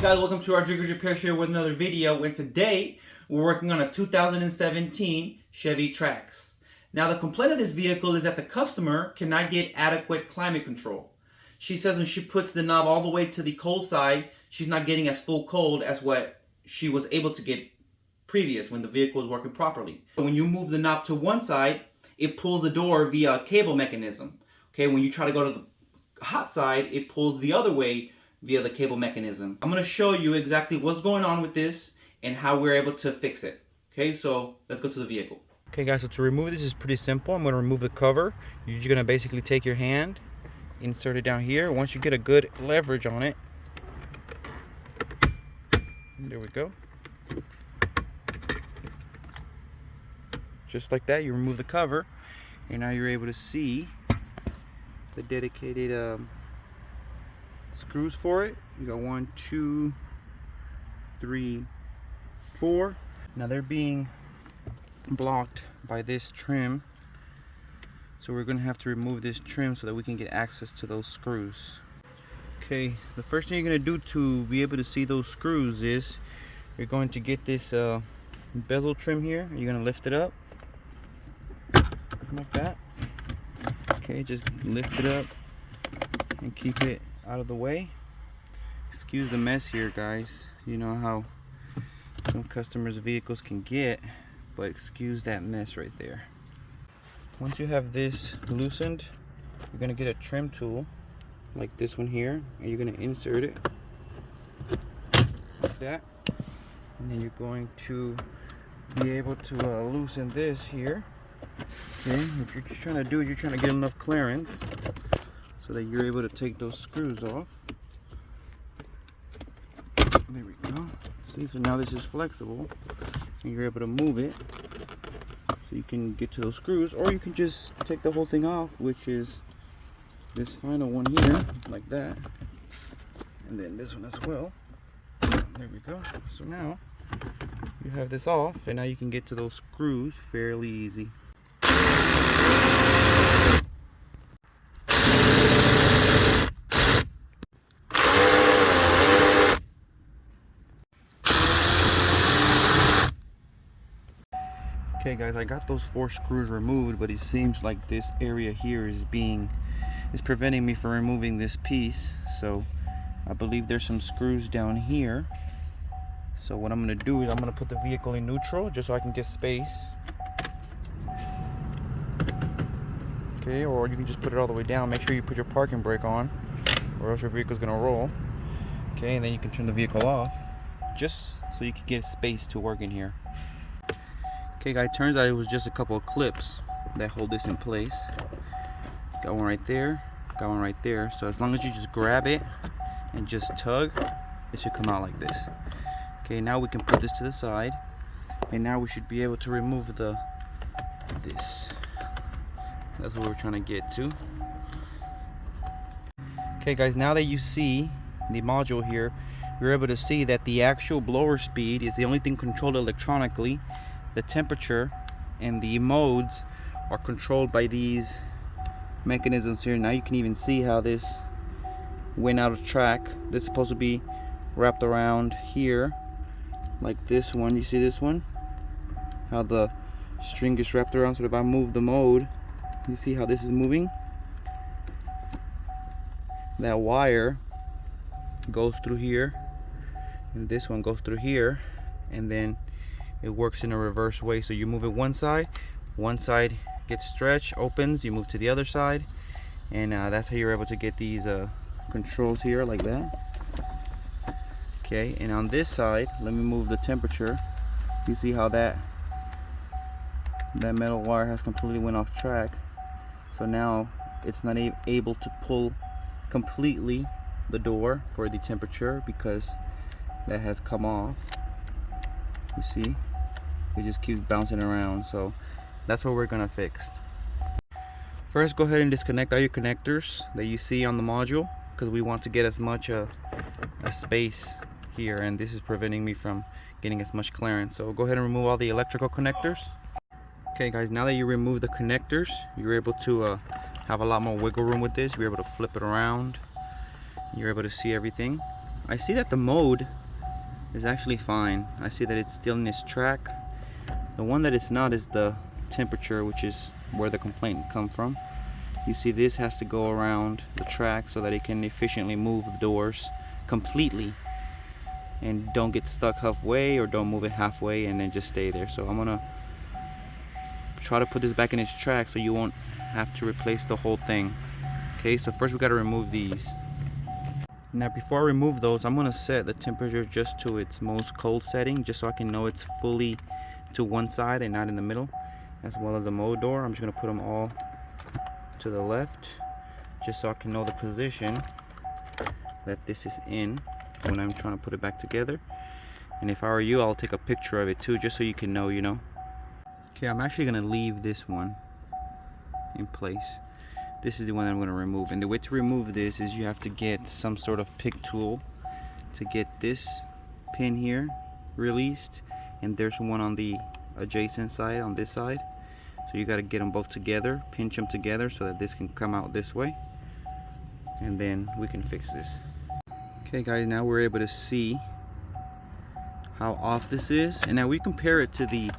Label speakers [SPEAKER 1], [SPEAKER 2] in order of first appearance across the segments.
[SPEAKER 1] guys, welcome to our Driggers Repair Show with another video, and today we're working on a 2017 Chevy Trax. Now the complaint of this vehicle is that the customer cannot get adequate climate control. She says when she puts the knob all the way to the cold side, she's not getting as full cold as what she was able to get previous when the vehicle was working properly. When you move the knob to one side, it pulls the door via a cable mechanism. Okay, when you try to go to the hot side, it pulls the other way via the cable mechanism. I'm going to show you exactly what's going on with this and how we're able to fix it. Okay, so let's go to the vehicle. Okay guys, so to remove this is pretty simple. I'm going to remove the cover. You're just going to basically take your hand, insert it down here. Once you get a good leverage on it, there we go. Just like that, you remove the cover, and now you're able to see the dedicated screws for it. You got 1, 2, 3, 4. Now they're being blocked by this trim, so we're going to have to remove this trim so that we can get access to those screws. Okay, the first thing you're going to do to be able to see those screws is you're going to get this bezel trim here. You're going to lift it up like that. Okay, just lift it up and keep it out of the way. Excuse the mess here, guys. You know how some customers' vehicles can get, but excuse that mess right there. Once you have this loosened, you're going to get a trim tool like this one here, and you're going to insert it like that, and then you're going to be able to loosen this here. Okay, what you're trying to do is you're trying to get enough clearance so that you're able to take those screws off. There we go. See, so now this is flexible and you're able to move it so you can get to those screws, or you can just take the whole thing off, which is this final one here, like that, and then this one as well. There we go. So now you have this off, and now you can get to those screws fairly easy. Okay guys, I got those 4 screws removed, but it seems like this area here is preventing me from removing this piece. So I believe there's some screws down here. So what I'm going to do is I'm going to put the vehicle in neutral just so I can get space. Okay, or you can just put it all the way down. Make sure you put your parking brake on, or else your vehicle's going to roll. Okay, and then you can turn the vehicle off just so you can get space to work in here. Okay guys, turns out it was just a couple of clips that hold this in place. Got one right there, got one right there. So as long as you just grab it and just tug, it should come out like this. Okay, now we can put this to the side, and now we should be able to remove this. That's what we're trying to get to. Okay guys, now that you see the module here, you're able to see that the actual blower speed is the only thing controlled electronically. The temperature and the modes are controlled by these mechanisms here. Now you can even see how this went out of track. This is supposed to be wrapped around here like this one. You see this one? How the string is wrapped around. So if I move the mode, you see how this is moving? That wire goes through here, and this one goes through here, and then it works in a reverse way. So you move it one side gets stretched, opens, you move to the other side, and that's how you're able to get these controls here like that. Okay, and on this side, let me move the temperature. You see how that metal wire has completely went off track. So now it's not able to pull completely the door for the temperature because that has come off. You see, it just keeps bouncing around. So that's what we're gonna fix. First, go ahead and disconnect all your connectors that you see on the module, because we want to get as much a space here, and this is preventing me from getting as much clearance. So go ahead and remove all the electrical connectors. Okay guys, now that you remove the connectors, you're able to have a lot more wiggle room with this. You're able to flip it around. You're able to see everything. I see that the mode is actually fine. I see that it's still in this track. The one that it's not is the temperature, which is where the complaint come from. You see this has to go around the track so that it can efficiently move the doors completely and don't get stuck halfway, or don't move it halfway and then just stay there. So I'm gonna try to put this back in its track so you won't have to replace the whole thing. Okay, so first we got to remove these. Now before I remove those, I'm gonna set the temperature just to its most cold setting, just so I can know it's fully to one side and not in the middle, as well as the mode door. I'm just gonna put them all to the left, just so I can know the position that this is in when I'm trying to put it back together. And if I were you, I'll take a picture of it too, just so you can know, you know. Okay, I'm actually gonna leave this one in place. This is the one I'm going to remove, and the way to remove this is you have to get some sort of pick tool to get this pin here released, and there's one on the adjacent side on this side. So you got to get them both together, pinch them together so that this can come out this way, and then we can fix this. Okay guys, now we're able to see how off this is, and now we compare it to the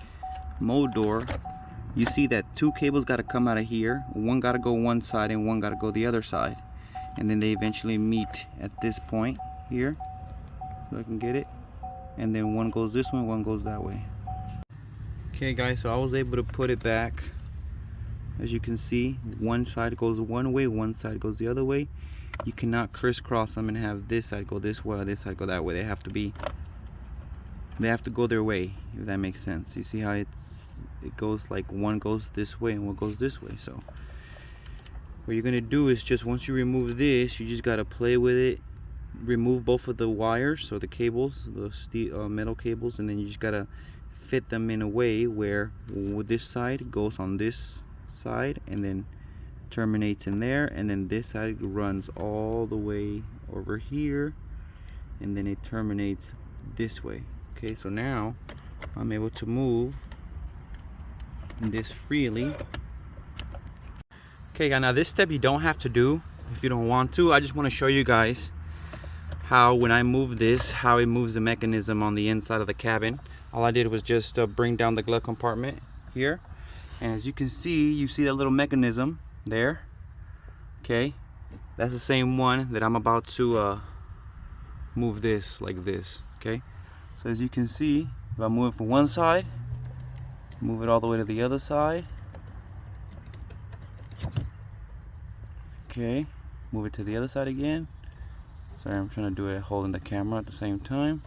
[SPEAKER 1] mode door. You see that two cables got to come out of here. One got to go one side and one got to go the other side, and then they eventually meet at this point here, so I can get it, and then one goes this way, one goes that way. Okay guys, so I was able to put it back. As you can see, one side goes one way, one side goes the other way. You cannot crisscross them and have this side go this way or this side go that way. They have to go their way, if that makes sense. You see how it goes, like one goes this way and one goes this way. So what you're gonna do is, just once you remove this, you just gotta play with it, remove both of the wires, so the cables, the steel metal cables, and then you just gotta fit them in a way where this side goes on this side and then terminates in there, and then this side runs all the way over here and then it terminates this way. Okay, so now I'm able to move this freely. Okay guys, now this step you don't have to do if you don't want to. I just want to show you guys how, when I move this, how it moves the mechanism on the inside of the cabin. All I did was just bring down the glove compartment here, and as you can see, you see that little mechanism there. Okay, that's the same one that I'm about to move this like this. Okay, so as you can see, if I move it from one side, move it all the way to the other side. Okay, move it to the other side again. Sorry, I'm trying to do it holding the camera at the same time.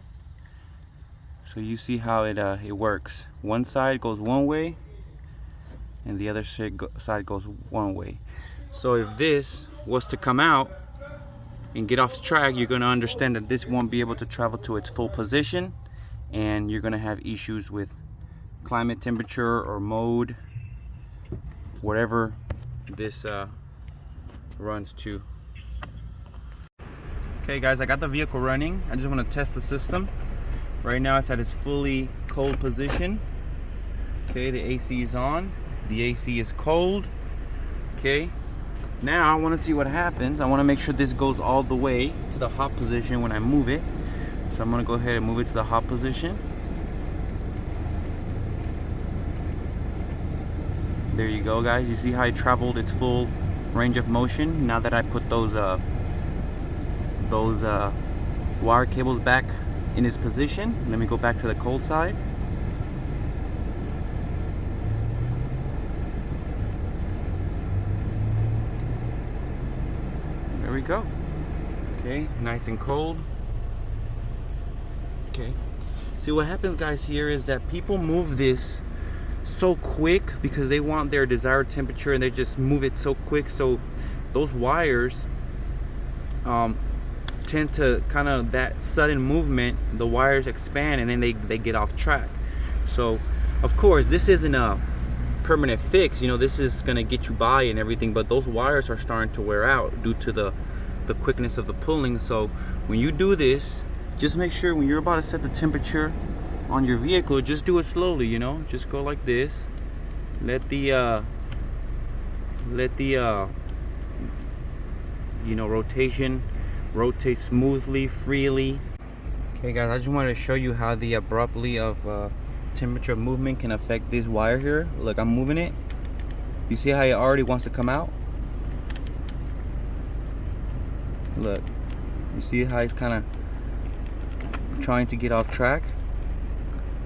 [SPEAKER 1] So you see how it works. One side goes one way and the other side goes one way. So if this was to come out and get off the track, you're going to understand that this won't be able to travel to its full position, and you're going to have issues with climate, temperature, or mode, whatever this runs to. Okay guys, I got the vehicle running. I just want to test the system. Right now it's at its fully cold position. Okay, the AC is on. The AC is cold. Okay, now I want to see what happens. I want to make sure this goes all the way to the hot position when I move it. So I'm going to go ahead and move it to the hot position. There you go guys, you see how it traveled its full range of motion. Now that I put those wire cables back in its position, let me go back to the cold side. There we go. Okay, nice and cold. Okay, see what happens guys here is that people move this so quick because they want their desired temperature, and they just move it so quick, so those wires tend to kind of, that sudden movement, the wires expand and then they get off track. So of course this isn't a permanent fix, you know, this is gonna get you by and everything, but those wires are starting to wear out due to the quickness of the pulling. So when you do this, just make sure when you're about to set the temperature on your vehicle, just do it slowly, you know, just go like this. Let the you know, rotation rotates smoothly, freely. Okay guys, I just wanted to show you how the abruptly of temperature movement can affect this wire here. Look, I'm moving it. You see how it already wants to come out? Look, you see how it's kind of trying to get off track?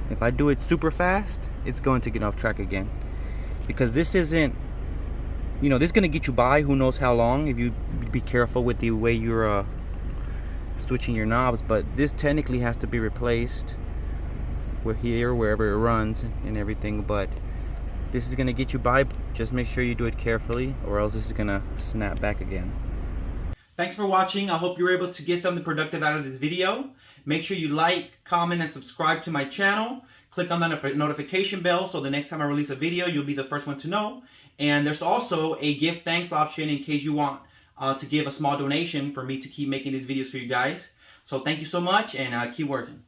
[SPEAKER 1] If I do it super fast, it's going to get off track again. Because this isn't, you know, this is going to get you by who knows how long if you be careful with the way you're switching your knobs, but this technically has to be replaced. We're here wherever it runs and everything, but this is going to get you by. Just make sure you do it carefully, or else this is going to snap back again. Thanks for watching. I hope you were able to get something productive out of this video. Make sure you like, comment, and subscribe to my channel. Click on the notification bell so the next time I release a video, you'll be the first one to know. And there's also a give thanks option in case you want to give a small donation for me to keep making these videos for you guys. So thank you so much, and keep working.